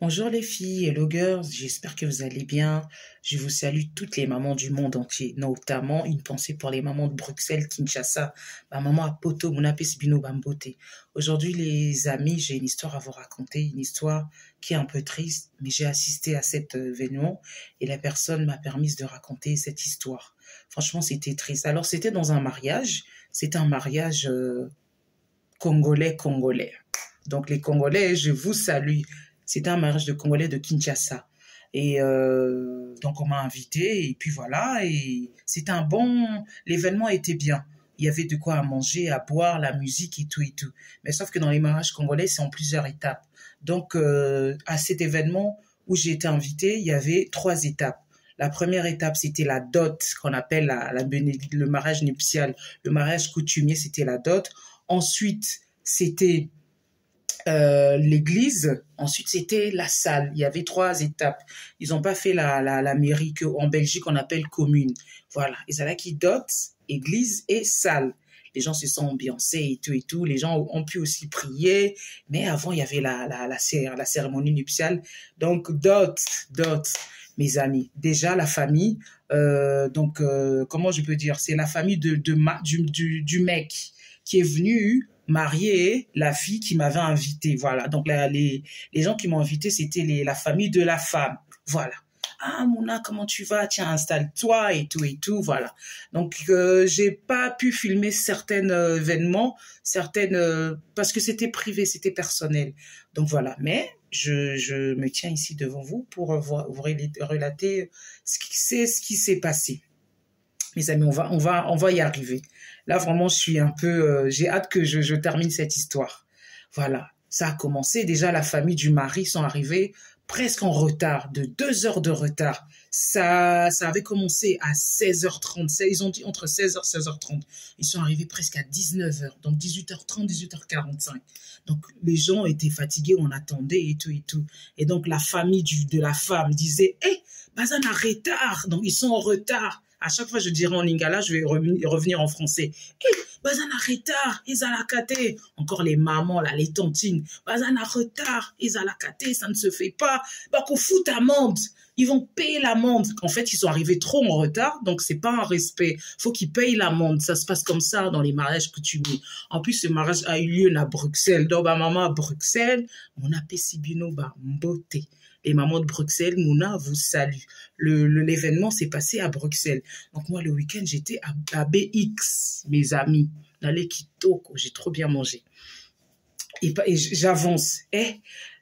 Bonjour les filles, hello girls, j'espère que vous allez bien. Je vous salue toutes les mamans du monde entier, notamment une pensée pour les mamans de Bruxelles, Kinshasa, ma maman à Poto, mon Bino Bambote. Aujourd'hui les amis, j'ai une histoire à vous raconter, une histoire qui est un peu triste, mais j'ai assisté à cet événement et la personne m'a permis de raconter cette histoire. Franchement, c'était triste. Alors c'était dans un mariage, c'était un mariage congolais. Donc les Congolais, je vous salue. C'était un mariage de Congolais de Kinshasa. Et donc on m'a invité et puis voilà. Et c'était un bon... L'événement était bien. Il y avait de quoi à manger, à boire, la musique et tout et tout. Mais sauf que dans les mariages congolais, c'est en plusieurs étapes. Donc à cet événement où j'ai été invitée, il y avait 3 étapes. La première étape, c'était la dot, qu'on appelle le mariage nuptial. Le mariage coutumier, c'était la dot. Ensuite, c'était l'église, ensuite c'était la salle. Il y avait 3 étapes. Ils n'ont pas fait la mairie qu'en Belgique on appelle commune. Voilà, ils allaient qui dot, église et salle. Les gens se sont ambiancés et tout et tout. Les gens ont pu aussi prier. Mais avant, il y avait la cérémonie nuptiale. Donc, dot, mes amis. Déjà, la famille, comment je peux dire? C'est la famille du mec qui est venu marier la fille qui m'avait invité. Voilà. Donc, les gens qui m'ont invité, c'était la famille de la femme. Voilà. Ah, Mouna, comment tu vas? Tiens, installe-toi et tout, voilà. Donc, j'ai pas pu filmer certains événements, parce que c'était privé, c'était personnel. Donc, voilà. Mais, je me tiens ici devant vous pour vous relater ce qui s'est passé. Mes amis, on va y arriver. Là, vraiment, je suis un peu... j'ai hâte que je termine cette histoire. Voilà, ça a commencé. Déjà, la famille du mari sont arrivés presque en retard, de 2 heures de retard. Ça avait commencé à 16h30. Ils ont dit entre 16h et 16h30. Ils sont arrivés presque à 19h. Donc, 18h30, 18h45. Donc, les gens étaient fatigués, on attendait et tout et tout. Et donc, la famille de la femme disait « Hé, Bazan a retard. » Donc, ils sont en retard. À chaque fois, je dirais en lingala, je vais revenir en français. Eh, bazan a retard, ils a la kate. Encore les mamans, là, les tontines. Bazan a retard, ils a la kate, ça ne se fait pas. Bah, qu'on fout amende. Ils vont payer l'amende. En fait, ils sont arrivés trop en retard, donc c'est pas un respect. Faut qu'ils payent l'amende. Ça se passe comme ça dans les mariages coutumiers. En plus, ce mariage a eu lieu à Bruxelles. Donc, ma maman à Bruxelles, on a Pessibino, bah, Mbote. Les mamans de Bruxelles, Mouna vous salue. L'événement s'est passé à Bruxelles. Donc moi, le week-end, j'étais à BX, mes amis. Dans les Kitoko, j'ai trop bien mangé. Et j'avance.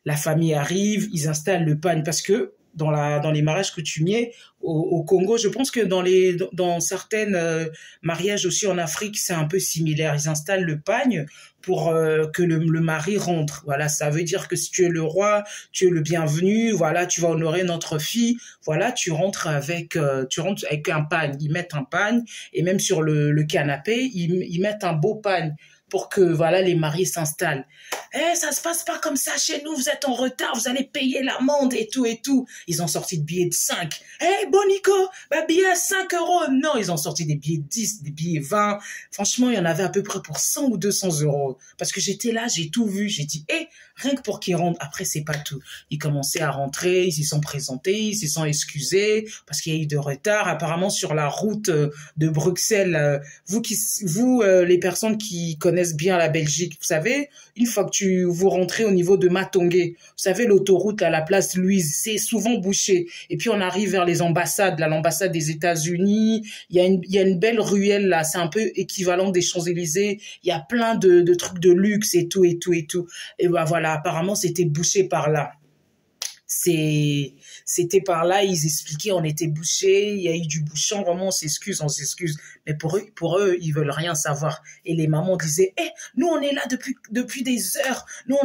La famille arrive, ils installent le pagne parce que dans les mariages coutumiers au Congo, je pense que dans certaines mariages aussi en Afrique, c'est un peu similaire. Ils installent le pagne pour que le mari rentre. Voilà, ça veut dire que si tu es le roi, tu es le bienvenu. Voilà, tu vas honorer notre fille. Voilà, tu rentres avec un pagne. Ils mettent un pagne et même sur le canapé, ils mettent un beau pagne pour que voilà les mariés s'installent. Ça se passe pas comme ça chez nous, vous êtes en retard, vous allez payer l'amende et tout et tout. Ils ont sorti de billets de 5. Bonico, bah billet à 5 euros. Non, ils ont sorti des billets de 10, des billets 20. Franchement, il y en avait à peu près pour 100 ou 200 euros. Parce que j'étais là, j'ai tout vu. J'ai dit, rien que pour qu'ils rentrent. Après, c'est pas tout. Ils commençaient à rentrer, ils s'y sont présentés, ils s'y sont excusés parce qu'il y a eu de retard. Apparemment, sur la route de Bruxelles, les personnes qui connaissent bien la Belgique, vous savez, une fois que vous rentrez au niveau de Matongé, vous savez, l'autoroute à la place Louise, c'est souvent bouché. Et puis, on arrive vers les ambassades, là, l'ambassade des États-Unis. Il y a une belle ruelle, là. C'est un peu équivalent des Champs-Élysées. Il y a plein de trucs de luxe et tout, et tout, et tout. Et ben voilà, apparemment, c'était bouché par là. C'était par là, ils expliquaient, on était bouchés, il y a eu du bouchon, vraiment, on s'excuse. Mais pour eux, ils veulent rien savoir. Et les mamans disaient, nous, on est là depuis des heures. Nous,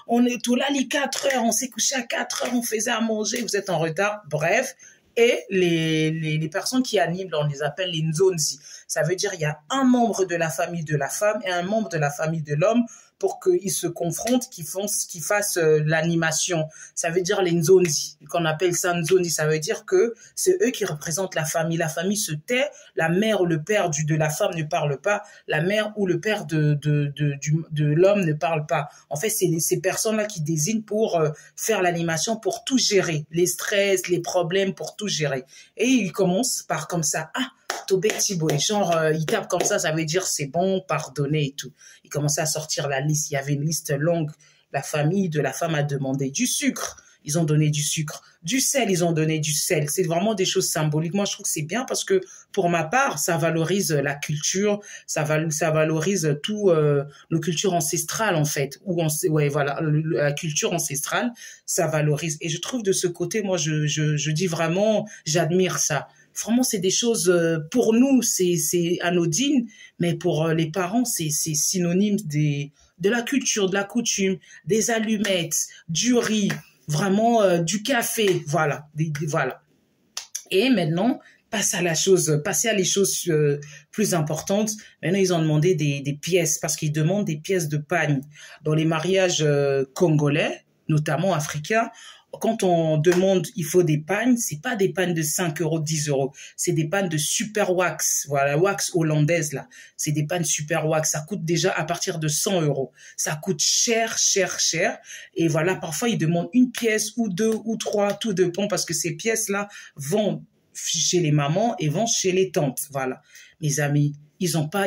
on est tout là, les 4 heures, on s'est couché à 4 heures, on faisait à manger, vous êtes en retard. Bref. Et les personnes qui animent, on les appelle les nzonzi. Ça veut dire, il y a un membre de la famille de la femme et un membre de la famille de l'homme pour qu'ils se confrontent, qu'ils fassent l'animation. Ça veut dire les nzonzi, qu'on appelle ça nzonzi. Ça veut dire que c'est eux qui représentent la famille. La famille se tait, la mère ou le père de la femme ne parle pas, la mère ou le père de l'homme ne parle pas. En fait, c'est ces personnes-là qui désignent pour faire l'animation, pour tout gérer, les stress, les problèmes, pour tout gérer. Et ils commencent par comme ça, ah, Tobé Tiboé, genre, il tape comme ça veut dire c'est bon, pardonner et tout. Il commençait à sortir la liste, il y avait une liste longue. La famille de la femme a demandé du sucre, ils ont donné du sucre. Du sel, ils ont donné du sel. C'est vraiment des choses symboliques. Moi, je trouve que c'est bien parce que, pour ma part, ça valorise la culture, ça valorise tout nos cultures ancestrales, en fait. Ouais, voilà, la culture ancestrale, ça valorise. Et je trouve de ce côté, moi, je dis vraiment, j'admire ça. Vraiment, c'est des choses, pour nous, c'est anodine, mais pour les parents, c'est synonyme de la culture, de la coutume, des allumettes, du riz, vraiment du café, voilà, voilà. Et maintenant, passer à les choses plus importantes. Maintenant, ils ont demandé des pièces, parce qu'ils demandent des pièces de pagne. Dans les mariages congolais, notamment africains, quand on demande, il faut des pagnes, c'est pas des pagnes de 5 euros, 10 euros. C'est des pagnes de super wax. Voilà, wax hollandaise, là. C'est des pagnes super wax. Ça coûte déjà à partir de 100 euros. Ça coûte cher, cher, cher. Et voilà, parfois, ils demandent une pièce ou deux ou trois, tout dépend, parce que ces pièces-là vont chez les mamans et vont chez les tantes. Voilà. Mes amis, ils ont pas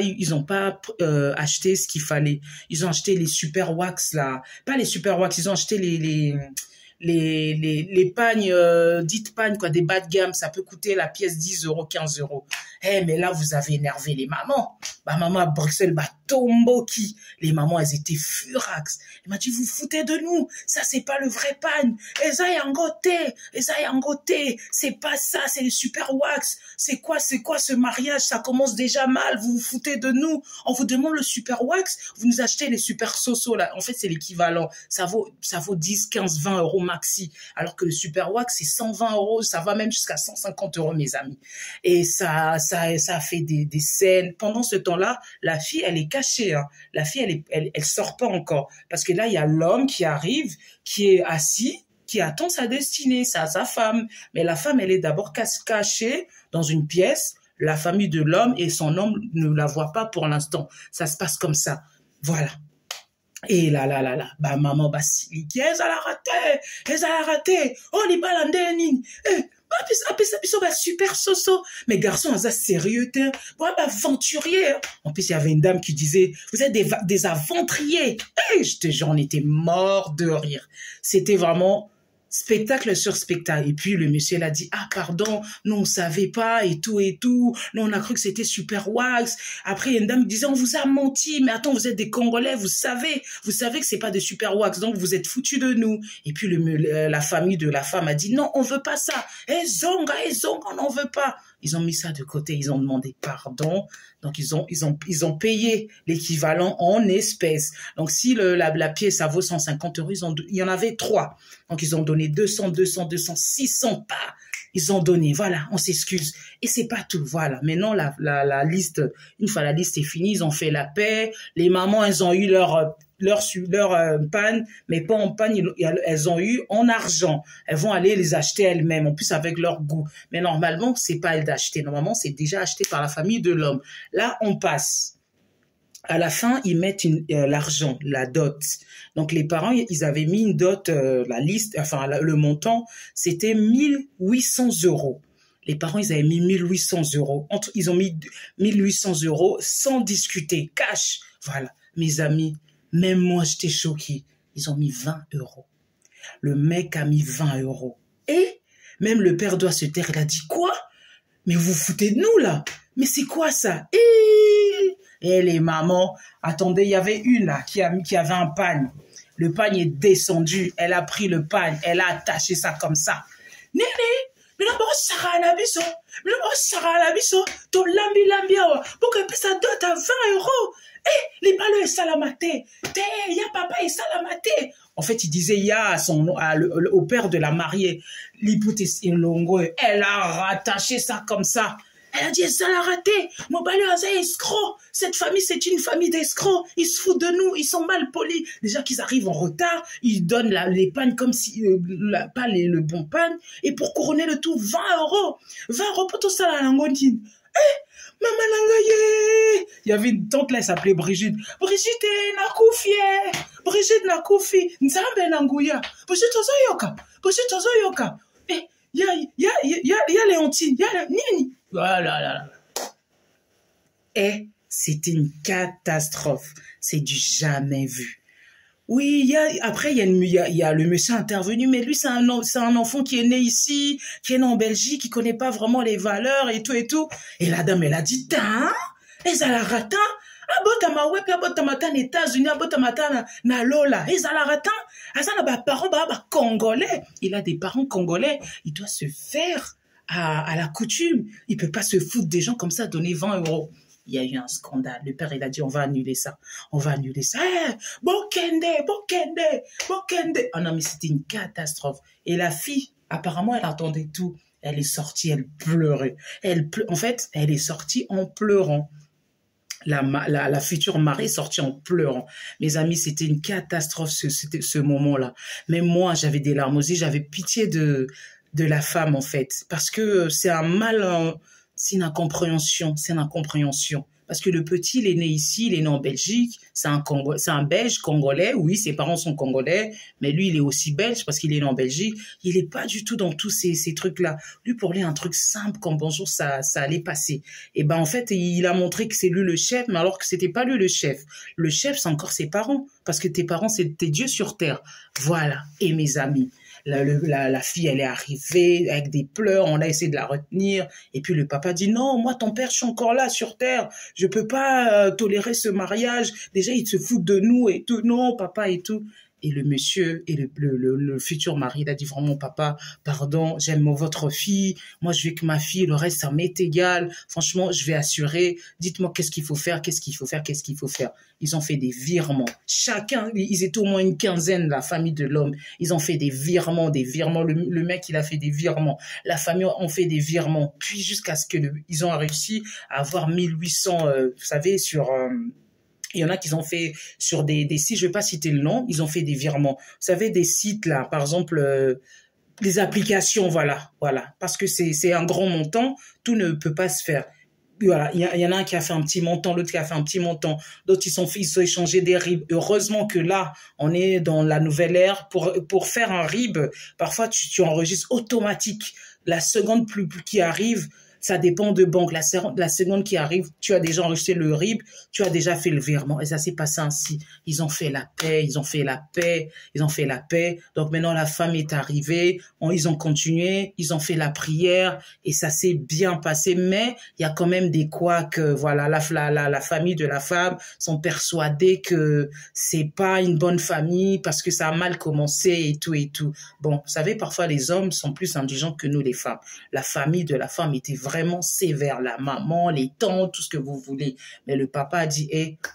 acheté ce qu'il fallait. Ils ont acheté les super wax, là. Pas les super wax, ils ont acheté les pagnes, dites pagnes, quoi, des bas de gamme, ça peut coûter la pièce 10 euros, 15 euros. Eh, mais là, vous avez énervé les mamans. Ma maman à Bruxelles, Tomboki. Les mamans, elles étaient furax. Elle m'a dit, vous foutez de nous. Ça, c'est pas le vrai pagne. Eza yangote. C'est pas ça, c'est le super wax. C'est quoi ce mariage? Ça commence déjà mal. Vous vous foutez de nous. On vous demande le super wax. Vous nous achetez les super soso, là. En fait, c'est l'équivalent. Ça vaut 10, 15, 20 euros maxi. Alors que le super wax, c'est 120 euros. Ça va même jusqu'à 150 euros, mes amis. Et ça a fait des scènes. Pendant ce temps-là, la fille, elle est cachée. Hein. La fille, elle sort pas encore. Parce que là, il y a l'homme qui arrive, qui est assis, qui attend sa destinée, sa femme. Mais la femme, elle est d'abord cachée dans une pièce. La famille de l'homme et son homme ne la voient pas pour l'instant. Ça se passe comme ça. Voilà. Et là, bah, maman, bah, elle a raté. Oh, les balandés, super soso. Mais garçon, ça sérieux, aventurier. En plus, il y avait une dame qui disait, vous êtes des aventuriers. Et je te jure, on était mort de rire. C'était vraiment spectacle sur spectacle. Et puis, le monsieur l'a dit, ah, pardon, nous, on savait pas, et tout. Nous, on a cru que c'était super wax. Après, il y a une dame qui disait, on vous a menti, mais attends, vous êtes des Congolais, vous savez que c'est pas des super wax, donc vous êtes foutus de nous. Et puis, la famille de la femme a dit, non, on veut pas ça. Zonga, on n'en veut pas. Ils ont mis ça de côté, ils ont demandé pardon. Donc, ils ont payé l'équivalent en espèces. Donc, si la pièce, ça vaut 150 euros, il y en avait 3. Donc, ils ont donné 200, 600 pas. Ils ont donné, voilà, on s'excuse. Et c'est pas tout, voilà. Maintenant, la liste, une fois la liste est finie, ils ont fait la paix. Les mamans, elles ont eu leur panne, mais pas en panne, elles ont eu en argent. Elles vont aller les acheter elles-mêmes, en plus avec leur goût. Mais normalement, c'est pas elles d'acheter. Normalement, c'est déjà acheté par la famille de l'homme. Là, on passe. À la fin, ils mettent l'argent, la dot. Donc, les parents, ils avaient mis une dot, la liste, enfin, le montant, c'était 1800 euros. Les parents, ils avaient mis 1800 euros. Ils ont mis 1800 euros sans discuter, cash. Voilà, mes amis. Même moi, j'étais choquée. Ils ont mis 20 euros. Le mec a mis 20 euros. Et même le père doit se taire. Il a dit, quoi? Mais vous foutez de nous, là? Mais c'est quoi ça? Et les mamans, attendez, il y avait une là qui avait un pagne. Le pagne est descendu. Elle a pris le pagne. Elle a attaché ça comme ça. Néné, mais non, ton lambi, pour que ça dote à 20 euros. Les balles salamate. Il y a papa et salamate. En fait, il disait, il y a au père de la mariée, l'hypothèse longo, elle a rattaché ça comme ça. Elle a dit, ça l'a raté. Mon balai est escroc. Cette famille, c'est une famille d'escrocs. Ils se foutent de nous. Ils sont mal polis. Déjà qu'ils arrivent en retard, ils donnent les pannes comme si, pas le bon panne. Et pour couronner le tout, 20 euros. 20 euros pour tout ça, la langotine. Maman Langaye. Il y avait une tante là, elle s'appelait Brigitte. Brigitte Nakoufi. Brigitte Nakoufi. Nzambe Nangouya. Brigitte Ozoyoka. Brigitte Ozoyoka. Il y a Léontine. Il y a Nini. Voilà. Et c'était une catastrophe. C'est du jamais vu. Oui, après, il y a le monsieur intervenu, mais lui, c'est un enfant qui est né ici, qui est né en Belgique, qui connaît pas vraiment les valeurs et tout et tout. Et la dame, elle a dit, ezala-rata, abotamawep, abotamata na États-Unis, abotamata na Lola, ezala-rata, azana ba parents, ba congolais. Il a des parents congolais, il doit se faire à la coutume. Il peut pas se foutre des gens comme ça, donner 20 euros. Il y a eu un scandale. Le père, il a dit, on va annuler ça. On va annuler ça. Bokende. Oh non, mais c'était une catastrophe. Et la fille, apparemment, elle attendait tout. Elle est sortie, elle pleurait. En fait, elle est sortie en pleurant. La future mariée est sortie en pleurant. Mes amis, c'était une catastrophe ce moment-là. Même moi, j'avais des larmes aussi. J'avais pitié de la femme, en fait. Parce que c'est un mal... C'est une incompréhension. Parce que le petit, il est né ici, il est né en Belgique, c'est un Belge congolais, oui, ses parents sont congolais, mais lui, il est aussi belge parce qu'il est né en Belgique. Il n'est pas du tout dans tous ces trucs-là. Lui, pour lui, un truc simple comme bonjour, ça allait passer. Et ben, en fait, il a montré que c'est lui le chef, mais alors que c'était pas lui le chef. Le chef, c'est encore ses parents, parce que tes parents, c'est tes dieux sur terre. Voilà. Et mes amis, la fille, elle est arrivée avec des pleurs, on a essayé de la retenir, et puis le papa dit, non, moi, ton père, je suis encore là sur terre, je peux pas tolérer ce mariage, déjà, il se fout de nous et tout, non, papa et tout. Et le monsieur et le futur mari, il a dit vraiment, papa, pardon, j'aime votre fille, moi je veux que ma fille, le reste, ça m'est égal, franchement, je vais assurer, dites-moi qu'est-ce qu'il faut faire. Ils ont fait des virements. Chacun, ils étaient au moins une quinzaine, la famille de l'homme, ils ont fait des virements. Le mec, il a fait des virements. La famille ont fait des virements. Puis jusqu'à ce que ils ont réussi à avoir 1800, vous savez, sur... il y en a qui ont fait sur des sites, je ne vais pas citer le nom, ils ont fait des virements. Vous savez, des sites là, par exemple, les applications, voilà. Parce que c'est un grand montant, tout ne peut pas se faire. Voilà, il y en a un qui a fait un petit montant, l'autre qui a fait un petit montant, d'autres ils sont échangés des RIB. Heureusement que là, on est dans la nouvelle ère. Pour faire un RIB, parfois tu enregistres automatique. La seconde plus qui arrive, ça dépend de banque. La seconde qui arrive, tu as déjà enregistré le RIB, tu as déjà fait le virement. Et ça s'est passé ainsi. Ils ont fait la paix. Donc maintenant, la femme est arrivée. Ils ont continué. Ils ont fait la prière. Et ça s'est bien passé. Mais il y a quand même des couacs. Voilà, la famille de la femme sont persuadés que c'est pas une bonne famille parce que ça a mal commencé et tout et tout. Bon, vous savez, parfois les hommes sont plus indulgents que nous, les femmes. La famille de la femme était vraiment sévère, la maman, les tantes, tout ce que vous voulez. Mais le papa a dit,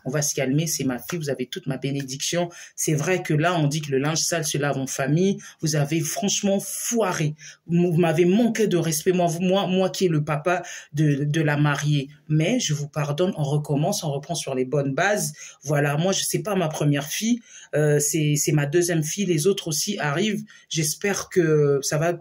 on va se calmer, c'est ma fille, vous avez toute ma bénédiction. C'est vrai que là, on dit que le linge sale se lave en famille. Vous avez franchement foiré. Vous m'avez manqué de respect, moi qui est le papa de la mariée. Mais je vous pardonne, on recommence, on reprend sur les bonnes bases. Voilà, moi, je sais pas ma première fille, c'est ma deuxième fille, les autres aussi arrivent. J'espère que ça va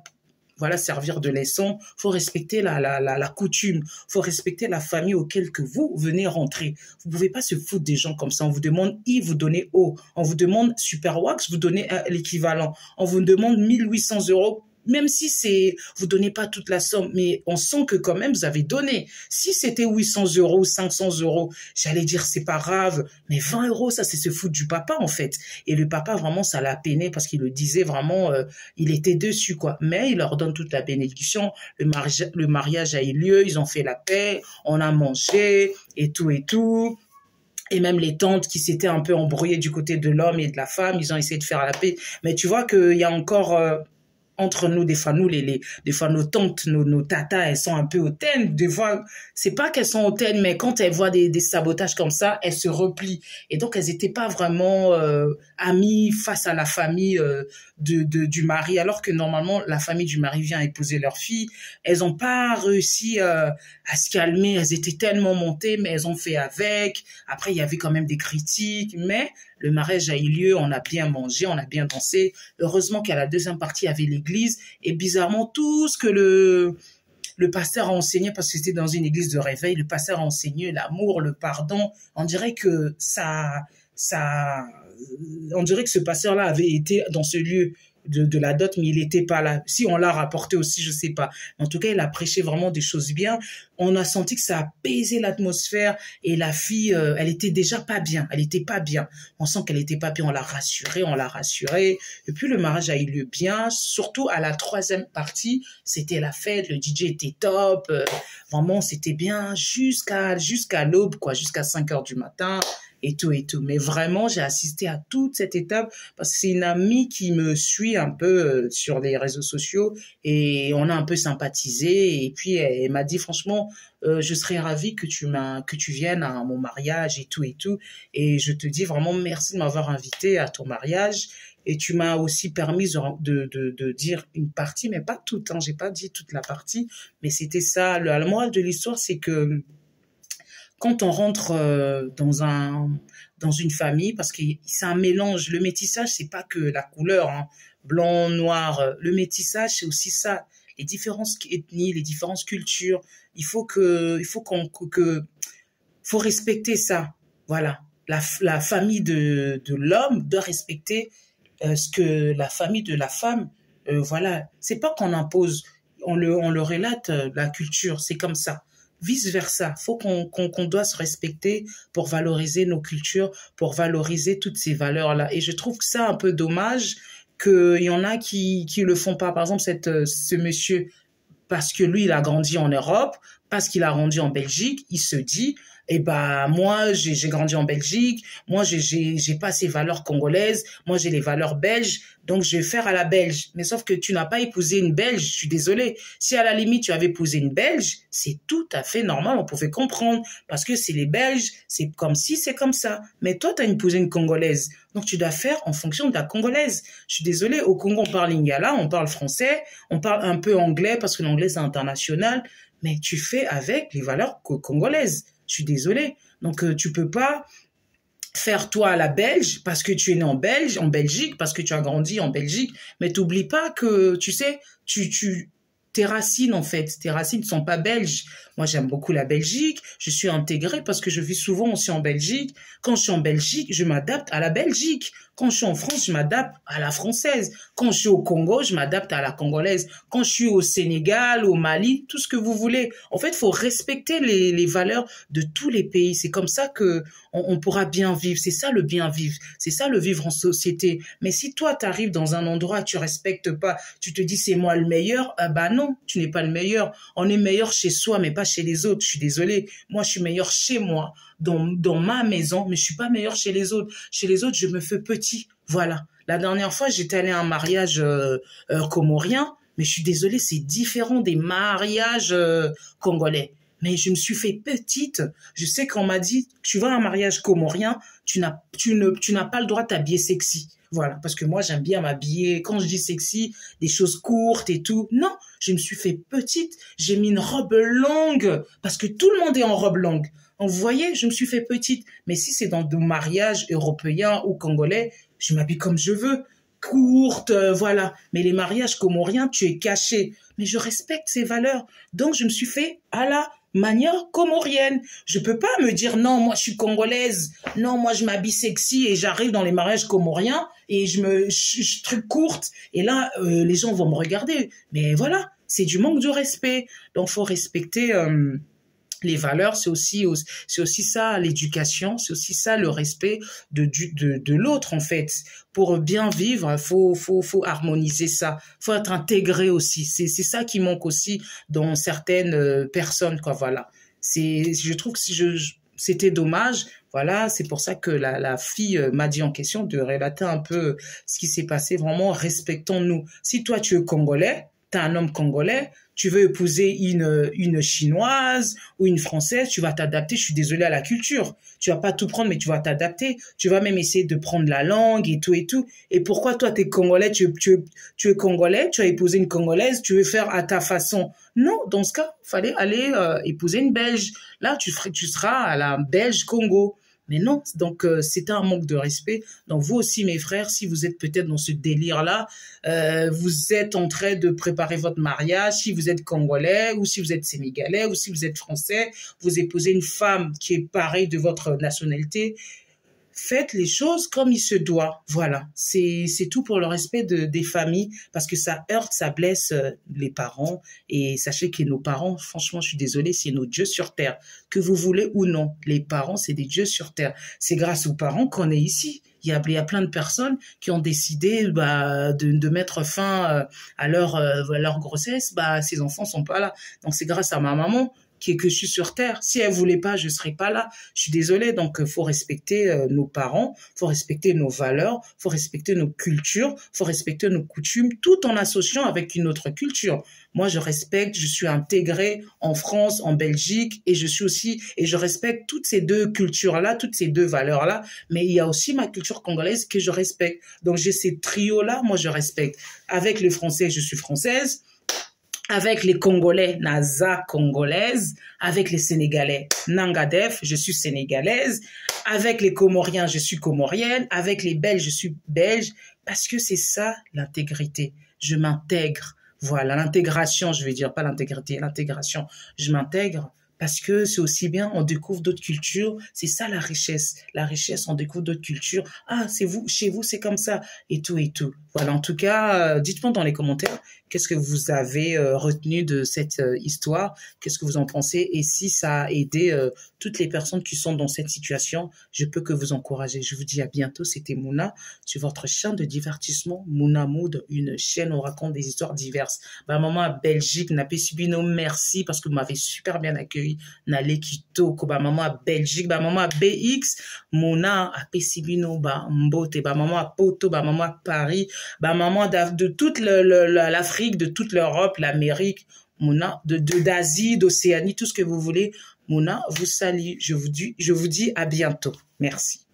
servir de leçon. Faut respecter la coutume. Faut respecter la famille auquel que vous venez rentrer. Vous pouvez pas se foutre des gens comme ça. On vous demande I, vous donnez O. On vous demande Super Wax, vous donnez l'équivalent. On vous demande 1800 €. Même si vous donnez pas toute la somme, mais on sent que quand même vous avez donné. Si c'était 800 €, 500 €, j'allais dire c'est pas grave, mais 20 €, ça c'est se foutre du papa en fait. Et le papa vraiment ça l'a peiné parce qu'il le disait vraiment, il était dessus quoi. Mais il leur donne toute la bénédiction. Le mariage a eu lieu, ils ont fait la paix, on a mangé et tout et tout. Et même les tantes qui s'étaient un peu embrouillées du côté de l'homme et de la femme, ils ont essayé de faire la paix. Mais tu vois qu'il y a encore entre nous, des fois, des fois, nos tantes, nos tatas, elles sont un peu hautaines. Des fois, c'est pas qu'elles sont hautaines, mais quand elles voient des sabotages comme ça, elles se replient. Et donc, elles étaient pas vraiment amies face à la famille du mari, alors que normalement, la famille du mari vient épouser leur fille. Elles ont pas réussi à se calmer. Elles étaient tellement montées, mais elles ont fait avec. Après, il y avait quand même des critiques, mais le mariage a eu lieu, on a bien mangé, on a bien dansé. Heureusement qu'à la deuxième partie, il y avait l'église. Et bizarrement, tout ce que le pasteur a enseigné, parce que c'était dans une église de réveil, le pasteur a enseigné l'amour, le pardon. On dirait que on dirait que ce pasteur-là avait été dans ce lieu de la dot, mais il n'était pas là. Si on l'a rapporté aussi, je sais pas. En tout cas, il a prêché vraiment des choses bien. On a senti que ça a apaisé l'atmosphère et la fille, elle était déjà pas bien. Elle était pas bien. On sent qu'elle était pas bien. On l'a rassurée. Et puis le mariage a eu lieu bien. Surtout à la troisième partie, c'était la fête. Le DJ était top. Vraiment, c'était bien jusqu'à l'aube, quoi, jusqu'à 5 heures du matin. Et tout. Mais vraiment, j'ai assisté à toute cette étape parce que c'est une amie qui me suit un peu sur les réseaux sociaux et on a un peu sympathisé. Et puis, elle m'a dit, franchement, je serais ravie que tu viennes à mon mariage et tout. Et je te dis vraiment merci de m'avoir invité à ton mariage. Et tu m'as aussi permis de dire une partie, mais pas toute, hein. J'ai pas dit toute la partie, mais c'était ça. La morale de l'histoire, c'est que quand on rentre dans une famille, parce que c'est un mélange, le métissage, c'est pas que la couleur, hein, blanc, noir. Le métissage, c'est aussi ça, les différentes ethnies, les différentes cultures. Faut respecter ça. Voilà. La famille de l'homme doit respecter ce que la famille de la femme, voilà. C'est pas qu'on impose, on le relate, la culture, c'est comme ça. Vice versa, faut qu'on doit se respecter pour valoriser nos cultures, pour valoriser toutes ces valeurs-là. Et je trouve que c'est un peu dommage qu'il y en a qui le font pas. Par exemple, ce monsieur, parce que lui, il a grandi en Europe, parce qu'il a grandi en Belgique, il se dit, eh ben, moi, j'ai grandi en Belgique, moi, j'ai pas ces valeurs congolaises, moi, j'ai les valeurs belges, donc je vais faire à la belge. Mais sauf que tu n'as pas épousé une belge, je suis désolée. Si à la limite, tu avais épousé une belge, c'est tout à fait normal, on pouvait comprendre, parce que c'est les belges, c'est comme si, c'est comme ça. Mais toi, tu as épousé une congolaise, donc tu dois faire en fonction de la congolaise. Je suis désolée, au Congo, on parle lingala, on parle français, on parle un peu anglais, parce que l'anglais, c'est international, mais tu fais avec les valeurs congolaises. Je suis désolée. Donc, tu peux pas faire toi à la belge parce que tu es né en Belgique, parce que tu as grandi en Belgique, mais t'oublies pas que, tu sais, tes racines, en fait, tes racines ne sont pas belges. Moi, j'aime beaucoup la Belgique. Je suis intégrée parce que je vis souvent aussi en Belgique. Quand je suis en Belgique, je m'adapte à la Belgique. Quand je suis en France, je m'adapte à la française. Quand je suis au Congo, je m'adapte à la congolaise. Quand je suis au Sénégal, au Mali, tout ce que vous voulez. En fait, il faut respecter les valeurs de tous les pays. C'est comme ça que on pourra bien vivre. C'est ça le bien vivre. C'est ça le vivre en société. Mais si toi, tu arrives dans un endroit, tu respectes pas, tu te dis c'est moi le meilleur, bah non, tu n'es pas le meilleur. On est meilleur chez soi, mais pas chez les autres. Je suis désolée. Moi, je suis meilleur chez moi, dans ma maison, mais je suis pas meilleur chez les autres. Chez les autres, je me fais petit. Voilà. La dernière fois, j'étais allée à un mariage comorien, mais je suis désolée, c'est différent des mariages congolais. Mais je me suis fait petite. Je sais qu'on m'a dit, tu vas à un mariage comorien, tu n'as pas le droit de t'habiller sexy. Voilà, parce que moi, j'aime bien m'habiller. Quand je dis sexy, des choses courtes et tout. Non, je me suis fait petite. J'ai mis une robe longue parce que tout le monde est en robe longue. Donc, vous voyez, je me suis fait petite. Mais si c'est dans des mariages européens ou congolais, je m'habille comme je veux. Courte, voilà. Mais les mariages comoriens, tu es caché. Mais je respecte ces valeurs. Donc, je me suis fait à la manière comorienne. Je peux pas me dire non, moi je suis congolaise, non, moi je m'habille sexy et j'arrive dans les mariages comoriens et je truc courte et là les gens vont me regarder. Mais voilà, c'est du manque de respect. Donc faut respecter les valeurs, c'est aussi ça l'éducation, c'est aussi ça le respect de l'autre en fait. Pour bien vivre, faut harmoniser ça, faut être intégré aussi. C'est ça qui manque aussi dans certaines personnes quoi. Voilà. Je trouve que c'était dommage. Voilà, c'est pour ça que la fille m'a dit en question de relater un peu ce qui s'est passé. Vraiment, respectons-nous. Si toi, tu es congolais, tu es un homme congolais, tu veux épouser une chinoise ou une française, tu vas t'adapter. Je suis désolée à la culture. Tu vas pas tout prendre, mais tu vas t'adapter. Tu vas même essayer de prendre la langue et tout et tout. Et pourquoi toi, tu es congolais, tu es congolais, tu as épousé une congolaise, tu veux faire à ta façon. Non, dans ce cas, fallait aller épouser une belge. Là, tu seras à la belge Congo. Mais non, donc c'était un manque de respect. Donc vous aussi, mes frères, si vous êtes peut-être dans ce délire-là, vous êtes en train de préparer votre mariage, si vous êtes congolais, ou si vous êtes sénégalais, ou si vous êtes français, vous épousez une femme qui est pareille de votre nationalité, faites les choses comme il se doit. Voilà, c'est tout pour le respect des familles, parce que ça heurte, ça blesse les parents. Et sachez que nos parents, franchement, je suis désolée, c'est nos dieux sur terre. Que vous voulez ou non, les parents, c'est des dieux sur terre. C'est grâce aux parents qu'on est ici. Il y a plein de personnes qui ont décidé de mettre fin à leur grossesse. Ces enfants sont pas là. Donc c'est grâce à ma maman que je suis sur terre. Si elle voulait pas, je serais pas là. Je suis désolée. Donc, faut respecter nos parents, faut respecter nos valeurs, faut respecter nos cultures, faut respecter nos coutumes, tout en associant avec une autre culture. Moi, je respecte, je suis intégrée en France, en Belgique, et je respecte toutes ces deux cultures-là, toutes ces deux valeurs-là, mais il y a aussi ma culture congolaise que je respecte. Donc, j'ai ces trios-là, moi, je respecte. Avec les Français, je suis française. Avec les Congolais, Naza congolaise. Avec les Sénégalais, Nangadef, je suis sénégalaise. Avec les Comoriens, je suis comorienne. Avec les Belges, je suis belge. Parce que c'est ça, l'intégrité. Je m'intègre. Voilà, l'intégration, je vais dire, pas l'intégrité, l'intégration. Je m'intègre parce que c'est aussi bien, on découvre d'autres cultures. C'est ça la richesse. La richesse, on découvre d'autres cultures. Ah, c'est vous, chez vous, c'est comme ça. Et tout, et tout. Voilà, en tout cas, dites-moi dans les commentaires qu'est-ce que vous avez retenu de cette histoire, qu'est-ce que vous en pensez, et si ça a aidé toutes les personnes qui sont dans cette situation, je peux que vous encourager. Je vous dis à bientôt, c'était Mouna, sur votre chaîne de divertissement, Mouna Mood, une chaîne où on raconte des histoires diverses. Maman à Belgique, Napé Subino, merci, parce que vous m'avez super bien accueilli, Nale Kitoko, maman à Belgique, maman à BX, Mouna à Pessibino, Mbote, maman à Poto, maman à Paris, maman de toute l'Afrique, de toute l'Europe, l'Amérique, Mouna, d'Asie, d'Océanie, tout ce que vous voulez. Mouna vous salue. Je vous dis à bientôt. Merci.